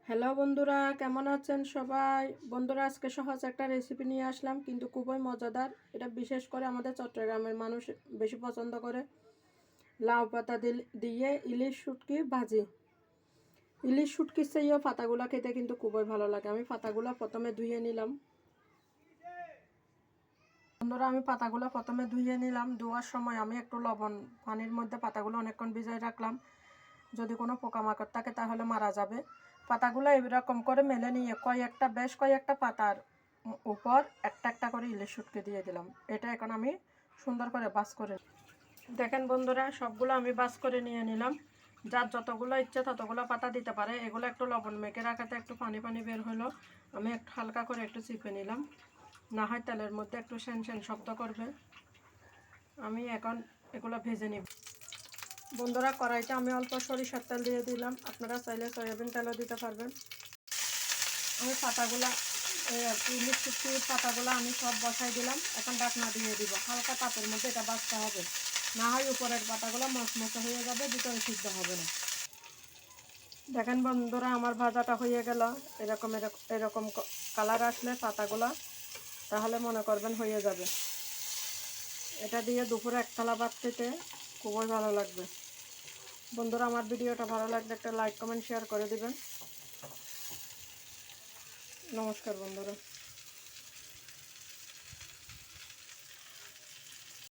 Hello বন্ধুরা, কেমন আছেন সবাই? বন্ধুরা, আজকে সহজ একটা রেসিপি নিয়ে আসলাম, কিন্তু খুবই মজাদার। এটা বিশেষ করে আমাদের চট্টগ্রামের মানুষ বেশি পছন্দ করে। লাউ পাতা দিয়ে ইলিশ শুটকি ভাজি। ইলিশ শুটকির চেয়েও পাতাগুলো খেতে কিন্তু খুবই ভালো লাগে। আমি পাতাগুলো প্রথমে ধুয়ে নিলাম। বন্ধুরা, আমি পাতাগুলো প্রথমে ধুয়ে নিলাম। ধোয়ার সময় আমি একটু লবণ পানির মধ্যে পাতাগুলো অনেকক্ষণ ভিজাই রাখলাম। যদি কোনো পোকামাকড় থাকে তাহলে মারা যাবে। পাতাগুলো এরকম করে মেলে নিয়ে বেশ কয়েকটা পাতার উপর একটা একটা করে ইলিশ শুটকি দিয়ে দিলাম। এটা এখন আমি সুন্দর করে বাছ করে দেখেন বন্ধুরা, সবগুলো আমি বাছ করে নিয়ে নিলাম। যার যতগুলো ইচ্ছে ততগুলো পাতা দিতে পারে। এগুলো একটু লবণ মেখে রাখাতে একটু পানি পানি বের হলো। আমি একটু হালকা করে একটু চিপে নিলাম, না হয় তেলের মধ্যে একটু সেন সেন শব্দ করবে। আমি এখন এগুলো ভেজে নিব। বন্ধুরা, কড়াইতে আমি অল্প সরিষার তেল দিয়ে দিলাম। আপনারা চাইলে সয়াবিন তেলও দিতে পারবেন। আমি ইলিশ শুটকির পাতাগুলো আমি সব বসাই দিলাম। এখন ঢাকনা দিয়ে দিব। হালকা তাপের মধ্যে এটা ভাজতে হবে, না হয় উপরের পাতাগুলো মচমচে হয়ে যাবে, ভিতরে সিদ্ধ হবে না। দেখেন বন্ধুরা, আমার ভাজাটা হয়ে গেল। এরকম এরকম কালার আসলে পাতাগুলো, তাহলে মনে করবেন হয়ে যাবে। এটা দিয়ে দুপুরে এক থালা ভাত খেতে খুবই ভালো লাগবে। বন্ধুরা, আমার ভিডিওটা ভালো লাগলে একটা লাইক কমেন্ট শেয়ার করে দিবেন। নমস্কার বন্ধুরা।